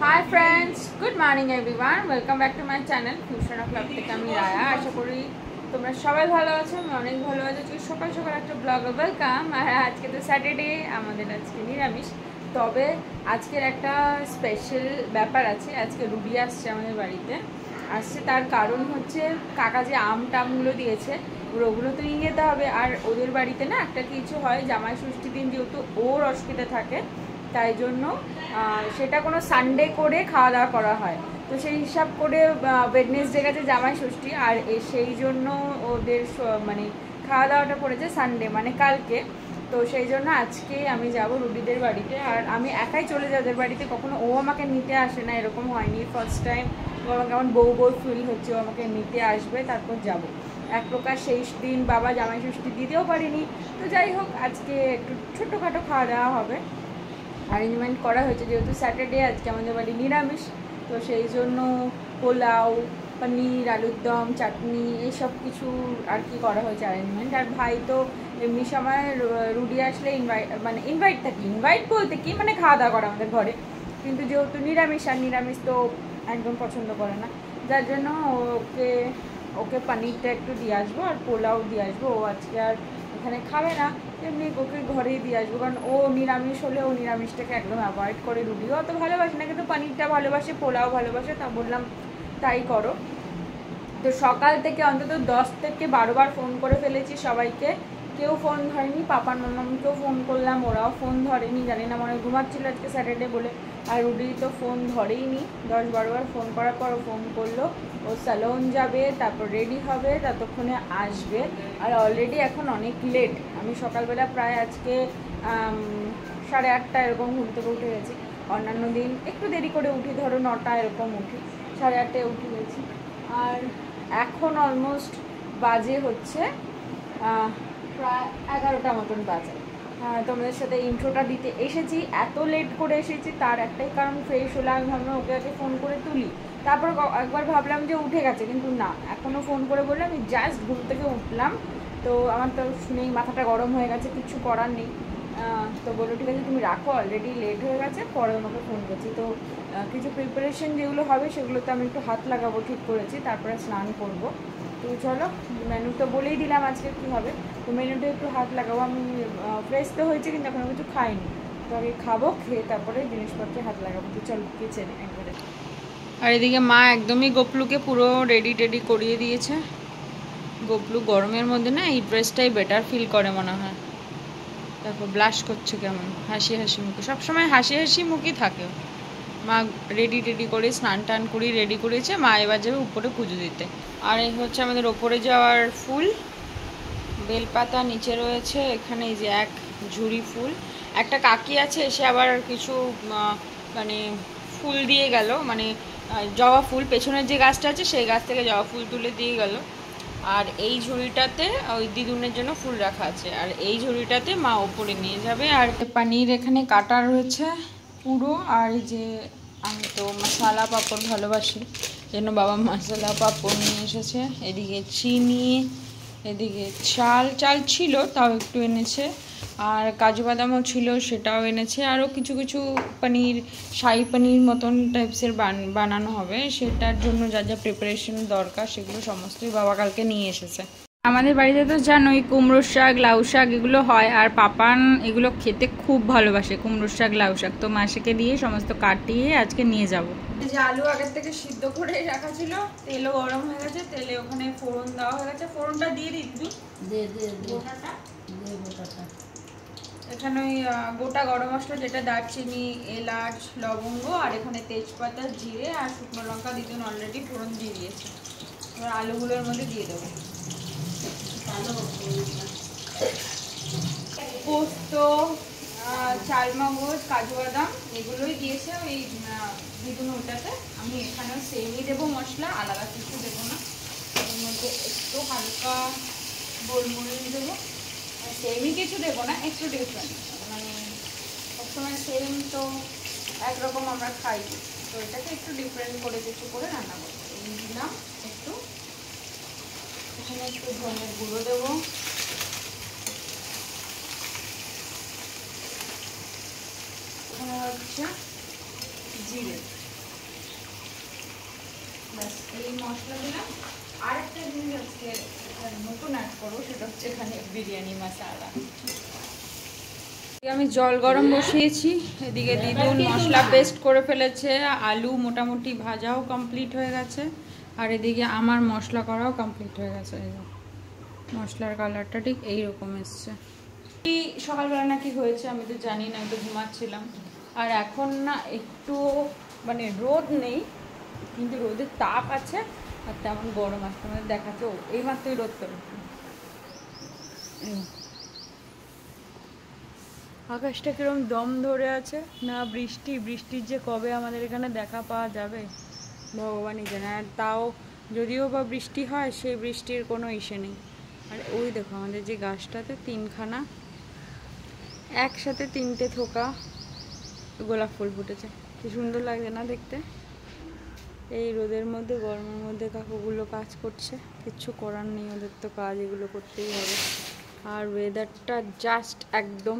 Hi friends, good morning everyone, welcome back to my channel fusion of love থেকে আমি রায়া। আশা করি তোমরা সবাই ভালো আছো, আমি অনেক ভালো আছি। সকাল সকাল একটা ব্লগ ওয়েলকাম। আর আজকে তো স্যাটারডে, আমাদের আজকে নিরামিষ। তবে আজকের একটা স্পেশাল ব্যাপার আছে। আজকে রুবি আসছে আমাদের বাড়িতে। আসছে তার কারণ হচ্ছে কাকা যে টামগুলো দিয়েছে ওগুলো তো নিয়ে যেতে হবে। আর ওদের বাড়িতে না একটা কিছু হয়, জামাই ষষ্ঠী দিন যেহেতু ওর অসুবিধা থাকে, তাই জন্য সেটা কোনো সানডে করে খাওয়া দাওয়া করা হয়। তো সেই হিসাব করে ওয়েডনেসডে গেছে জামাই ষষ্ঠী, আর সেই জন্য ওদের মানে খাওয়া দাওয়াটা পড়েছে সানডে, মানে কালকে। তো সেই জন্য আজকে আমি যাব রুবিদের বাড়িতে। আর আমি একাই চলে যাই ওদের বাড়িতে, কখনো ও আমাকে নিতে আসে না, এরকম হয়নি। ফার্স্ট টাইম ও আমাকে কেমন বউ বউ ফিল হচ্ছে, ও আমাকে নিতে আসবে, তারপর যাব। এক প্রকার সেই দিন বাবা জামাই ষষ্ঠী দিতেও পারিনি। তো যাই হোক, আজকে একটু ছোটোখাটো খাওয়া দাওয়া হবে, অ্যারেঞ্জমেন্ট করা হয়েছে। যেহেতু স্যাটারডে আজকে আমাদের বাড়ি নিরামিষ, তো সেই জন্য পোলাও, পনির, আলুর দম, চাটনি, এইসব কিছু আর কি করা হয়েছে অ্যারেঞ্জমেন্ট। আর ভাই তো এমনি সময় রুডি আসলে ইনভাইট বলতে কি, মানে খাওয়া দাওয়া করা আমাদের ঘরে। কিন্তু যেহেতু নিরামিষ, আর নিরামিষ তো একদম পছন্দ করে না, যার জন্য ওকে পনিরটা একটু দিয়ে আসবো আর পোলাও দিয়ে আসবো। ও আজকে আর এখানে খাবে না, এমনি ওকে ঘরেই দিয়ে আসবো, কারণ ও নিরামিষ হলে ও নিরামিষটাকে একদম অ্যাভয়েড করে। রুটিও অত ভালোবাসে না, কিন্তু পনিরটা ভালোবাসে, পোলাও ভালোবাসে, তা বললাম তাই করো। তো সকাল থেকে অন্তত 10 থেকে 12 বার ফোন করে ফেলেছি সবাইকে, কেউ ফোন ধরেনি। পাপার মামাকেও ফোন করলাম, ওরাও ফোন ধরেনি, জানি না, মনে ঘুমাচ্ছিল আজকে স্যাটারডে বলে। আর রুডি তো ফোন ধরেইনি। 10-12 বার ফোন করার পর ও ফোন করলো, ও স্যালন যাবে, তারপর রেডি হবে, ততক্ষণে আসবে। আর অলরেডি এখন অনেক লেট। আমি সকালবেলা প্রায় আজকে 8:30 এরকম ঘুম থেকে উঠে গেছি। অন্যান্য দিন একটু দেরি করে উঠি, ধরো 9টা এরকম উঠি, 8:30 উঠে গেছি। আর এখন অলমোস্ট বাজে হচ্ছে প্রায় 11টা মতন বাজে। তোমাদের সাথে ইন্ট্রোটা দিতে এসেছি, এত লেট করে এসেছি তার একটাই কারণ, ফ্রেশ হলে আমি ভাবলাম ওকে আগে ফোন করে তুলি। তারপর একবার ভাবলাম যে উঠে গেছে, কিন্তু না, এখনও ফোন করে বললে আমি জাস্ট ঘুম থেকে উঠলাম। তো আমার তো শুনেই মাথাটা গরম হয়ে গেছে, কিছু করার নেই। তো বললো ঠিক আছে তুমি রাখো, অলরেডি লেট হয়ে গেছে, পরে আমাকে ফোন করছি। তো কিছু প্রিপারেশন যেগুলো হবে সেগুলোতে আমি একটু হাত লাগাবো ঠিক করেছি, তারপরে স্নান করবো। তো চলো, মেনু তো বলেই দিলাম আজকে কী হবে। তো মেনুটা একটু হাত লাগাবো। আমি ফ্রেশ তো হয়েছে, কিন্তু এখনও কিছু খাইনি। তো আগে খাবো, খেয়ে তারপরে জিনিসপত্রে হাত লাগাবো। তো চলো কিচেনে একবারে। আর এদিকে মা একদমই গোপলুকে পুরো রেডি করিয়ে দিয়েছে। গোপলু গরমের মধ্যে না এই ড্রেসটাই বেটার ফিল করে মনে হয়। দেখো ব্লাশ করছে কেমন, হাসি হাসি মুখে, সবসময় হাসি হাসি মুখই থাকে। মা রেডি করে স্নান টান করি রেডি করেছে। মা এবার যাবে উপরে পুজো দিতে। আর এই হচ্ছে আমাদের ওপরে যাওয়ার ফুল, বেলপাতা নিচে রয়েছে। এখানে এই যে এক ঝুড়ি ফুল। একটা কাকি আছে, এসে আবার কিছু মানে ফুল দিয়ে গেল, মানে জবা ফুল, পেছনের যে গাছটা আছে সেই গাছ থেকে জবা ফুল তুলে দিয়ে গেল। আর এই ঝুড়িটাতে ওই দিদুনের জন্য ফুল রাখা আছে, আর এই ঝুড়িটাতে মা ওপরে নিয়ে যাবে। আর পানির এখানে কাটা রয়েছে পুরো। আর এই যে আমি তো মশলা পাঁপড় ভালোবাসি, জন্য বাবা মশলা পাঁপড় নিয়ে এসেছে। এদিকে চিনি, এদিকে চাল ছিল তাও একটু এনেছে, আর কাজু বাদামও ছিল সেটাও এনেছে। আরও কিছু কিছু পনির, শাহি পনির মতন টাইপসের বানানো হবে, সেটার জন্য যা যা প্রিপারেশন দরকার সেগুলো সমস্তই বাবা কালকে নিয়ে এসেছে। আমাদের বাড়িতে তো জানোই কুমড়ো শাক, লাউ শাক এগুলো হয়, আর পাপান এগুলো খেতে খুব ভালোবাসে, কুমড়ো শাক, লাউ শাক। তো মাসিকে দিয়ে সমস্ত কাটিয়ে আজকে নিয়ে যাব। যে আলু আগের থেকে সিদ্ধ করে রাখা ছিল, তেলও গরম হয়ে গেছে, তেলে ওখানে ফোড়ন দেওয়া হয়ে গেছে। ফোড়নটা দিয়ে দিবি, গোটাটা। এখানে ওই গোটা গরম মশলা, যেটা দারচিনি, এলাচ, লবঙ্গ, আর এখানে তেজপাতা, জিরে আর শুকনো লঙ্কা দিতেন অলরেডি ফোড়ন দিয়ে দিয়েছে। এবার আলুগুলোর মধ্যে দিয়ে দেবো। পোস্ত, চালমগজ, কাজু বাদাম এগুলোই দিয়েছে ওই দ্বিগুণ ওটাতে। আমি এখানেও সেমই দেবো মশলা, আলাদা কিছু দেবো না। এর মধ্যে একটু হালকা গোলমরিচ দেবো, সেমই কিছু দেবো না, একটু ডিফারেন্ট, মানে সবসময় সেম তো একরকম আমরা খাই, তো এটাকে একটু ডিফারেন্ট করে কিছু করে রান্না করবো। দিলাম একটু, এখানে একটু ধনের গুঁড়ো দেবো, এখানে হচ্ছে জিরে, ব্যাস এই মশলা দিলাম। আর একটা জিনিস আজকে নতুন অ্যাড করবো, সেটা হচ্ছে এখানে বিরিয়ানি মশলা। আমি জল গরম বসিয়েছি, এদিকে দিদুন মশলা পেস্ট করে ফেলেছে, আলু মোটামুটি ভাজাও কমপ্লিট হয়ে গেছে, আর এদিকে আমার মশলা করাও কমপ্লিট হয়ে গেছে। মশলার কালারটা ঠিক এইরকম এসছে। কি সকালবেলা নাকি হয়েছে আমি তো জানি না, আমি তো ঘুমাচ্ছিলাম। আর এখন না একটু মানে রোদ নেই, কিন্তু রোদের তাপ আছে আর তেমন গরম আসছে, মানে দেখাচ্ছে এই মাত্রই রোদ করে। আকাশটা কিরকম দম ধরে আছে না, বৃষ্টির যে কবে আমাদের এখানে দেখা পাওয়া যাবে ভগবানই জানে। আর তাও যদিও বা বৃষ্টি হয়, সেই বৃষ্টির কোনো ইসে নেই। আর ওই দেখো আমাদের যে গাছটাতে তিনখানা একসাথে তিনটে থোকা গোলাপ ফুল ফুটেছে, কি সুন্দর লাগছে না দেখতে। এই রোদের মধ্যে গরমের মধ্যে কাকুগুলো কাজ করছে, কিচ্ছু করার নেই, ওদের তো কাজ এগুলো করতেই হবে। আর ওয়েদারটা জাস্ট একদম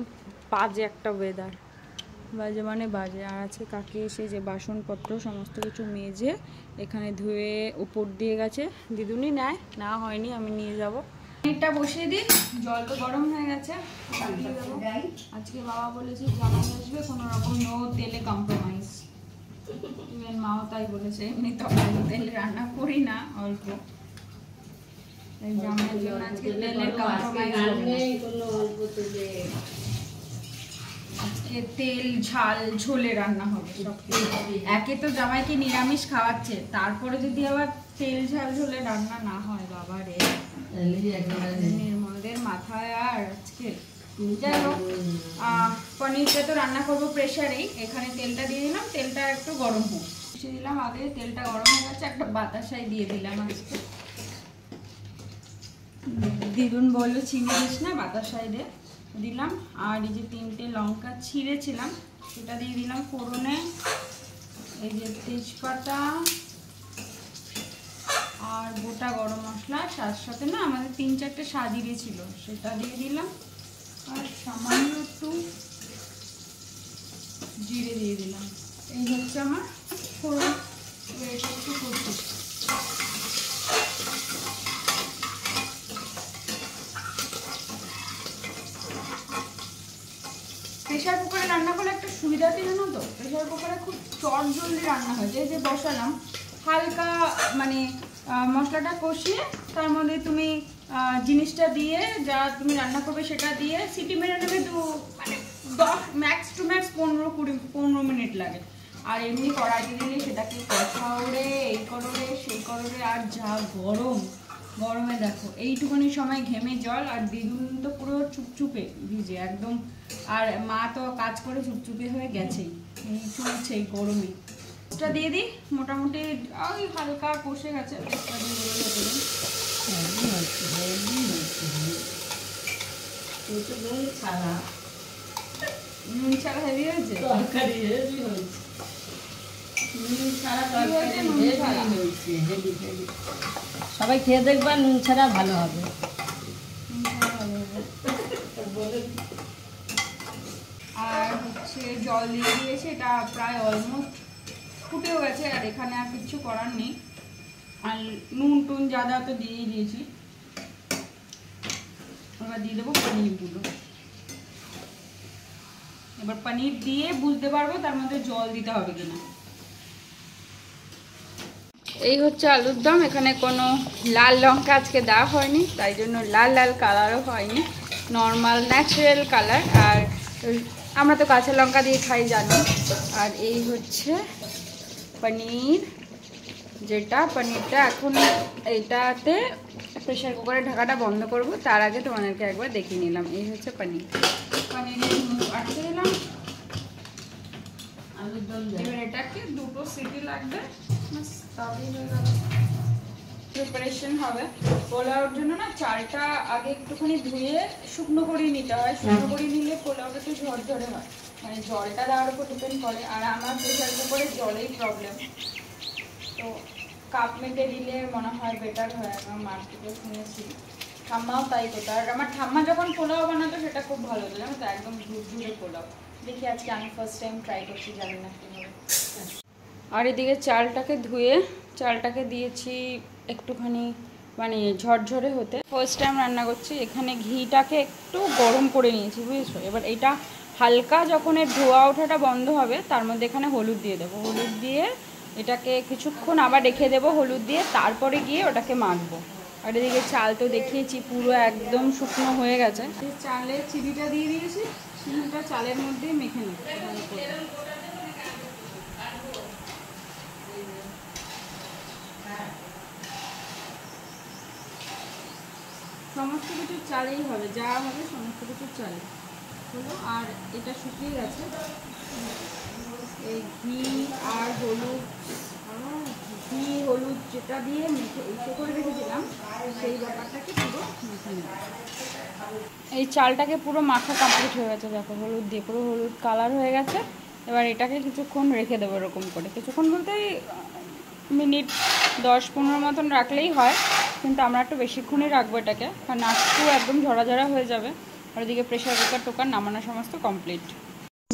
বাজে একটা ওয়েদার, বাজে মানে বাজে। আর আছে কাকি এসে যে বাসনপত্র সমস্ত কিছু মেজে এখানে ধুয়ে উপর দিয়ে গেছে, দিদুনি নেয় না হয়নি, আমি নিয়ে যাব। এটা বসিয়ে দিই, জল তো গরম হয়ে গেছে, দিয়ে দেবো। আজকে বাবা বলেছে জামাই আসবে, কোনো রকম নো তেলে কম্প্রোমাইজ। ইভেন মাও তাই বলেছে, এমনি তো তেলে রান্না করি না, অল্প। জামাইয়ের জন্য আজকে তেলের কম্প্রোমাইজ আজকে তেল ঝাল ঝোলে রান্না হবে। একে তো জামাইকে নিরামিষ খাওয়াচ্ছে, তারপরে যদি আবার তেল ঝাল ঝোলে রান্না না হয়, বাবা রে নির্মলদের মাথায়। আর আজকে যাই হোক, পনিরটা তো রান্না করবো প্রেশারেই। এখানে তেলটা দিয়ে দিলাম, তেলটা একটু গরম হোক, বসিয়ে দিলাম আগে, তেলটা গরম হয়ে গেছে, একটা বাতাসাই দিয়ে দিলাম আজকে। দিদুন বললো চিনি দিস না, বাতাসাই দে, দিলাম। আর এই যে তিনটে লঙ্কা ছিঁড়েছিলাম সেটা দিয়ে দিলাম ফোড়নে। এই যে তেজপাতা আর গোটা গরম মশলা, তার সাথে না আমাদের 3-4টে সাজিরে ছিল, সেটা দিয়ে দিলাম। আর সামান্য একটু জিরে দিয়ে দিলাম। এই হচ্ছে আমার ফোড়ন, এটা একটু করছি। প্রেশার কুকারে রান্না করলে একটা সুবিধাতে জানো তো, প্রেশার কুকারে খুব চট জলদি রান্না হয়। যে বসালাম হালকা মানে মশলাটা কষিয়ে তার মধ্যে তুমি জিনিসটা দিয়ে যা তুমি রান্না করবে সেটা দিয়ে সিটি মেরে নেবে, মানে 10 ম্যাক্স টু ম্যাক্স 15 মিনিট লাগে। আর এমনি কড়াইতে দিলে সেটাকে কষাও রে, এই করো রে, সেই করো রে। আর যা গরমে দেখো এইটুকুনি সময় ঘেমে জল। আর দিদুন তো পুরো চুপচুপে ভিজে একদম, আর মা তো কাজ করে চুপচুপে হয়ে গেছেই, এই চলছে এই গরমে। এটা দিয়ে দিই, মোটামুটি ওই হালকা কষে গেছে। নুন ছাড়া হেভি হয়েছে, তরকারি হেভি হয়েছে, নুন ছাড়া তরকারি হেভি হয়েছে, হেভি হেভি। সবাই খেয়ে দেখবা, নুন ছাড়া ভালো হবে। আর হচ্ছে জল দিয়ে দিয়েছে, এটা প্রায় অলমোস্ট ফুটেও গেছে। আর এখানে আর কিছু করার নেই, আর নুন টুন যা যা তো দিয়েই দিয়েছি। এবার দিয়ে দেবো পনিরগুলো। এবার পনির দিয়ে বুঝতে পারবো তার মধ্যে জল দিতে হবে কিনা। এই হচ্ছে আলুর দম। এখানে কোনো লাল লঙ্কা আজকে দেওয়া হয়নি, তাই জন্য লাল লাল কালারও হয়নি, নর্মাল ন্যাচারাল কালার। আর আমরা তো কাঁচা লঙ্কা দিয়ে খাই জানি। আর এই হচ্ছে পনির, যেটা পনিরটা এখন এইটাতে প্রেশার কুকারের ঢাকাটা বন্ধ করব, তার আগে তোমাদেরকে একবার দেখিয়ে নিলাম। এই হচ্ছে পনিরের মুখ আটকে দিলাম। আলুর দম এবার এটাকে 2টো সিটি লাগবে, তাহলেই হয়ে গেল। প্রিপারেশন হবে পোলাওর জন্য না, চালটা আগে একটুখানি ধুয়ে শুকনো করে নিতে হয়। শুকনো করে নিলে পোলাওটা একটু ঝরঝরে হয়, মানে জলটা দেওয়ার উপর ডিপেন্ড করে। আর আমার প্রেশার কুকারে জলেই প্রবলেম, তো কাপ মেটে দিলে মনে হয় বেটার হয়। আমার মার থেকে শুনেছি, ঠাম্মাও তাই করতো। আর আমার ঠাম্মা যখন পোলাও বানাতো সেটা খুব ভালো হতো, জানো তো, একদম ঝুরঝুরে পোলাও। দেখি আজকে আমি ফার্স্ট টাইম ট্রাই করছি, জানি না কীভাবে। আর এদিকে চালটাকে ধুয়ে চালটাকে দিয়েছি একটুখানি মানে ঝরঝরে হতে। ফার্স্ট টাইম রান্না করছি। এখানে ঘিটাকে একটু গরম করে নিয়েছি, বুঝেছো? এবার এটা হালকা যখন এর ধোয়া ওঠাটা বন্ধ হবে তার মধ্যে এখানে হলুদ দিয়ে দেবো। হলুদ দিয়ে এটাকে কিছুক্ষণ আবার রেখে দেবো হলুদ দিয়ে, তারপরে গিয়ে ওটাকে মাখবো। আর এদিকে চাল তো দেখিয়েছি পুরো একদম শুকনো হয়ে গেছে। চালে চিনিটা দিয়ে দিয়েছি, চিনিটা চালের মধ্যে মেখে নেব। সমস্ত কিছু চালেই হবে, যা হবে সমস্ত কিছু চালে হলো। আর এটা শুকিয়ে গেছে, এই ঘি আর হলুদ যেটা দিয়ে মেখে ইসে করে রেখেছিলাম সেই ব্যাপারটাকে পুরো মেখে নেব। এই চালটাকে পুরো মাখা কমপ্লিট হয়ে গেছে, দেখো হলুদ দিয়ে পুরো হলুদ কালার হয়ে গেছে। এবার এটাকে কিছুক্ষণ রেখে দেবো এরকম করে, কিছুক্ষণ বলতে মিনিট 10-15 মতন রাখলেই হয়, কিন্তু আমরা একটু বেশিক্ষণই রাখবো এটাকে, কারণ আজটু একদম ঝরা ঝরা হয়ে যাবে। আর ওদিকে প্রেশার কুকার টোকার নামানো সমস্ত কমপ্লিট।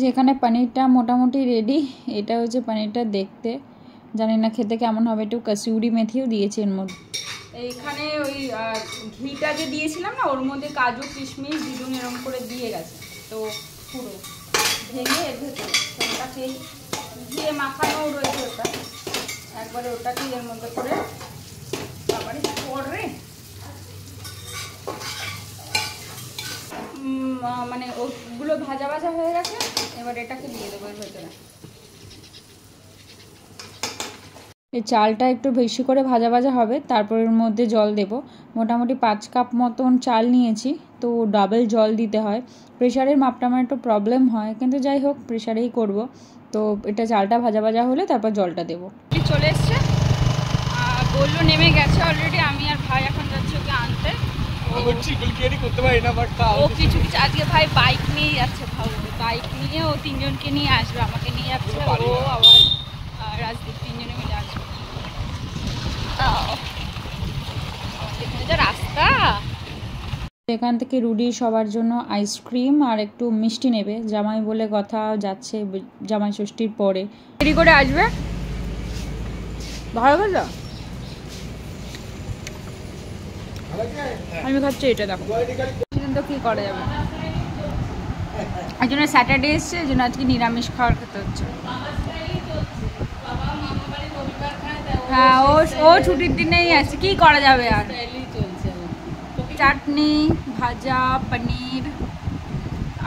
যেখানে পনিরটা মোটামুটি রেডি। এটা হচ্ছে পনিরটা দেখতে, জানি না খেতে কেমন হবে। একটু কসুরি মেথিও দিয়েছি এর মধ্যে। এইখানে ওই ঘিটা যে দিয়েছিলাম না, ওর মধ্যে কাজু কিশমিশ দুজন এরকম করে দিয়ে গেছে, তো পুরো ভেঙে এর ভেতরে ওটাকে ঘিয়ে মাখানো রয়েছে। ওটা একবারে ওটাকে এর মধ্যে করে তারপরে পরে মানে ওগুলো ভাজা ভাজা হয়ে গেছে। এবার এটাকে দিয়ে দেবো এর ভেতরে। এই চালটা একটু বেশি করে ভাজা ভাজা হবে, তারপর এর মধ্যে জল দেব। মোটামুটি 5 কাপ মতন চাল নিয়েছি, তো ডাবল জল দিতে হয়। প্রেশারের মাপটা আমার একটু প্রবলেম হয়, কিন্তু যাই হোক প্রেশারেই করব। তো এটা চালটা ভাজা ভাজা হলে তারপর জলটা দেবো। চলে এসছে, বললো নেমে গেছে অলরেডি। আমি আর ভাই এখন যাচ্ছি ওকে আনতে। ও কিছু কিছু আজকে ভাই বাইক নিয়ে যাচ্ছে, ভাবো বাইক নিয়ে ও 3 জনকে নিয়ে আসবে, আমাকে নিয়ে যাচ্ছে, ও আবার রাজদীপ, 3 জনে মিলে আসবে। রাস্তা এখান থেকে রুডি সবার জন্য আইসক্রিম আর একটু মিষ্টি নেবে, জামাই বলে কথা, যাচ্ছে জামাই ষষ্ঠীর পরে দেরি করে আসবে। ভালো ভালো আমি খাচ্ছি এটা, দেখো তো কি করা যাবে। এই জন্য স্যাটারডে এসছে, এই জন্য আজকে নিরামিষ খাওয়ার খেতে হচ্ছে। হ্যাঁ ও ছুটির দিনেই আছে, কি করা যাবে। আর চাটনি, ভাজা, পনির,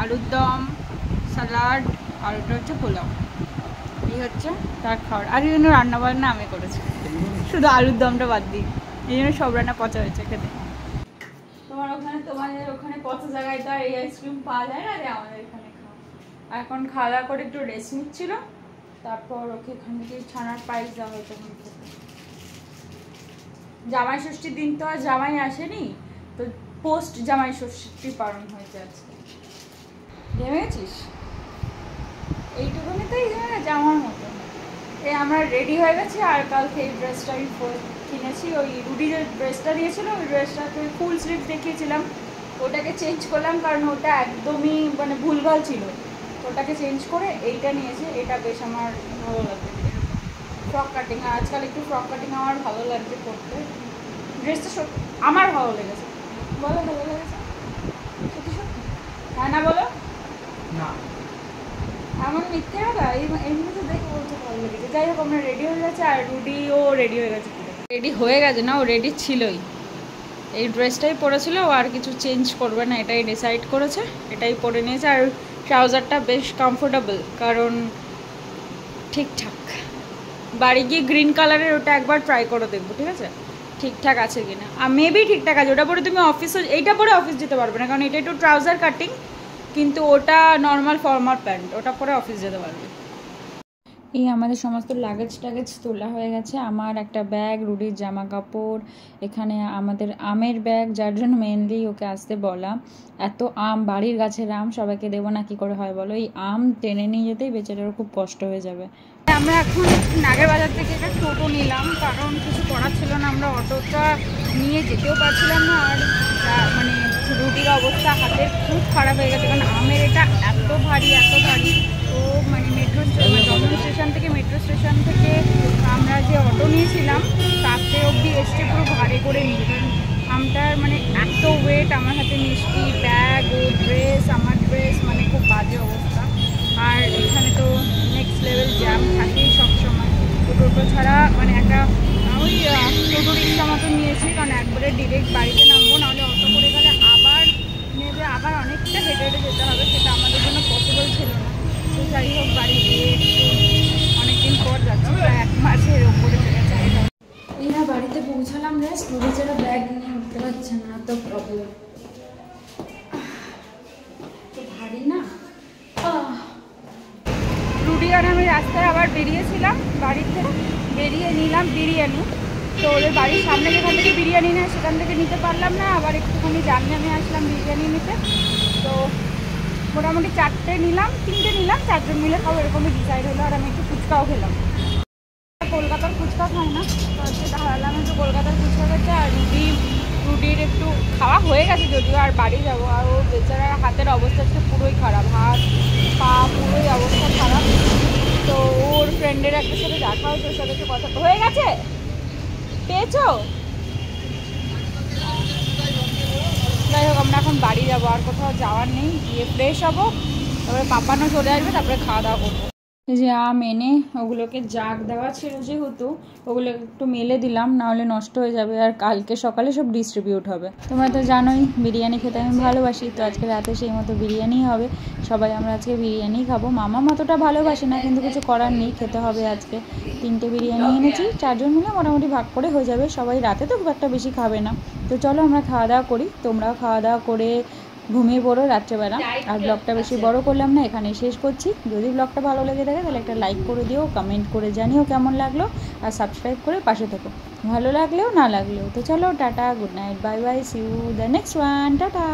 আলুর দম, স্যালাড, আর ওটা হচ্ছে পোলাও। এই হচ্ছে তার খাওয়ার। আর এই জন্য রান্নাবান্না আমি করেছি, শুধু আলুর দমটা বাদ দিই। এই জন্য সব রান্না পচা হয়েছে খেতে। তোমাদের ওখানে পচা জায়গায় তো আর এই আইসক্রিম পাওয়া যায় না, আমাদের এখানে খাওয়া। এখন খাওয়া দাওয়া করে একটু রেস্ট নিচ্ছিল, তারপর ওকে এখান থেকে ছানার পায়েস দেওয়া হয়েছে। জামাই ষষ্ঠীর দিন তো আর জামাই আসেনি, তো পোস্ট জামাই ষষ্ঠী পালন হয়েছে আজকে। ঘেমে গেছিস? এইটুকুনিতেই ঘেমে গেছে আমার মতো। এই আমরা রেডি হয়ে গেছি, আর কালকে এই ড্রেসটা আমি কিনেছি। ওই রুডি যে ড্রেসটা দিয়েছিল, ওই ড্রেসটাকে ফুল স্লিভ দেখিয়েছিলাম, ওটাকে চেঞ্জ করলাম কারণ ওটা একদমই মানে ভুলভাল ছিল। ওটাকে চেঞ্জ করে এইটা নিয়েছি। এটা বেশ আমার ভালো লাগছে, ফ্রক কাটিং। আজকাল একটু ফ্রক কাটিং আমার ভালো লাগছে করতে। ড্রেসটা সত্যি আমার ভালো লেগেছে। বলো ভালো লেগেছে? সত্যি সত্যি হ্যাঁ না বলো না, আমার মিথ্যে কথা। এমনি তো দেখে বলতে ভালো লেগেছে। যাই হোক আমরা রেডি হয়ে গেছে, আর রুডিও রেডি হয়ে গেছে। রেডি হয়ে গেছে না, ও রেডি ছিলই, এই ড্রেসটাই পরেছিল, ও আর কিছু চেঞ্জ করবে না, এটাই ডিসাইড করেছে, এটাই পরে নিয়েছে। আর ট্রাউজারটা বেশ কমফোর্টেবল, কারণ ঠিকঠাক। বাড়ি গিয়ে গ্রিন কালারের ওটা একবার ট্রাই করে দেখবো, ঠিক আছে ঠিকঠাক আছে কিনা। আর মেবি ঠিকঠাক আছে। ওটা পরে তুমি অফিসে, এইটা পরে অফিস যেতে পারবে না, কারণ এটা একটু ট্রাউজার কাটিং, কিন্তু ওটা নর্মাল ফর্মাল প্যান্ট, ওটা পরে অফিস যেতে পারবে। এই আমাদের সমস্ত লাগেজ টাগেজ তোলা হয়ে গেছে। আমার একটা ব্যাগ, রুডির জামা কাপড়, এখানে আমাদের আমের ব্যাগ, যার জন্য মেনলি ওকে আসতে বলা। এত আম, বাড়ির গাছের আম, সবাইকে দেবো না, কি করে হয় বলো। এই আম টেনে নিয়ে যেতেই বেচারার খুব কষ্ট হয়ে যাবে। আমরা এখন নাগের বাজার থেকে একটা টোটো নিলাম, কারণ কিছু করার ছিল না, আমরা অটোটা নিয়ে যেতেও পারছিলাম না। আর মানে রুটির অবস্থা হাতের খুব খারাপ হয়ে গেছে, কারণ আমের এটা এত ভারী তো মানে দমদম স্টেশন থেকে মেট্রো স্টেশন থেকে করে নিই, কারণ আমটার মানে এত ওয়েট, আমার হাতে মিষ্টি, ব্যাগ, ও ড্রেস, আমার ড্রেস, মানে খুব বাজে অবস্থা। আর এখানে তো নেক্সট লেভেল জ্যাম থাকেই সবসময়। তো টোটো ছাড়া মানে একটা ওই টোটো রিক্সা মতো নিয়েছি, কারণ একবারে ডিরেক্ট বাড়িতে নামবো, নাহলে অটো করে গেলে আবার নেবে, আবার অনেকটা হেঁটে হেঁটে যেতে হবে, সেটা আমাদের জন্য পসিবল ছিল না। তো যাই হোক, বাড়ি গিয়ে একটু অনেকদিন পর যাচ্ছি, প্রায় 1 মাসের ওপরে হয়ে গেছে। এরা বাড়িতে পৌঁছালাম, রে স্টোরেজেরা ব্যাগ নিয়ে উঠতে পারছে না, তো প্রবলেম, তো ভারী না। রুডি আর আমি রাস্তায় আবার বেরিয়েছিলাম, বাড়িতে বেরিয়ে নিলাম বিরিয়ানি। তো ওদের বাড়ির সামনে যেখান থেকে বিরিয়ানি নেয় সেখান থেকে নিতে পারলাম না, আবার একটুখানি জানিয়ে আমি আসলাম বিরিয়ানি নিতে। তো মোটামুটি 4টে নিলাম, 3টে নিলাম, 4জন মিলে খাবো এরকমই ডিসাইড হলো। আর আমি একটু ফুচকাও খেলাম, কলকাতার ফুচকা খাই না, তো সেটা হারালাম, একটু কলকাতার ফুচকা খেতে। আর রুটির একটু খাওয়া হয়ে গেছে যদিও, আর বাড়ি যাবো। আর ও বেচারার হাতের অবস্থা হচ্ছে পুরোই খারাপ, হাত পা পুরোই অবস্থা খারাপ। তো ওর ফ্রেন্ডের একটা সাথে দেখা হয়েছে, ওর সাথে একটু কথা হয়ে গেছে, পেয়েছো? যাই হোক, আমরা এখন বাড়ি যাবো, আর কোথাও যাওয়ার নেই, গিয়ে ফ্রেশ হবো, তারপরে পাপানো চলে আসবে, তারপরে খাওয়া দাওয়া করবো। এই যে আম এনে ওগুলোকে জাগ দেওয়া ছিল যেহেতু, ওগুলো একটু মেলে দিলাম, নাহলে নষ্ট হয়ে যাবে, আর কালকে সকালে সব ডিস্ট্রিবিউট হবে। তোমরা তো জানোই বিরিয়ানি খেতে আমি ভালোবাসি, তো আজকে রাতে সেই মতো বিরিয়ানি হবে, সবাই আমরা আজকে বিরিয়ানি খাবো। মামা অতটা ভালোবাসে না, কিন্তু কিছু করার নেই, খেতে হবে আজকে। 3টে বিরিয়ানি এনেছি, 4জন মিলে মোটামুটি ভাগ করে হয়ে যাবে, সবাই রাতে তো খুব একটা বেশি খাবে না। তো চলো আমরা খাওয়া দাওয়া করি, তোমরাও খাওয়া দাওয়া করে ঘুমিয়ে পড়ো রাত্রেবেলা। আর ব্লগটা বেশি বড় করলাম না, এখানেই শেষ করছি। যদি ব্লগটা ভালো লেগে থাকে তাহলে একটা লাইক করে দিও, কমেন্ট করে জানিও কেমন লাগলো, আর সাবস্ক্রাইব করে পাশে থেকো, ভালো লাগলেও না লাগলেও। তো চলো, tata, good night, bye bye, see you the next one, tata.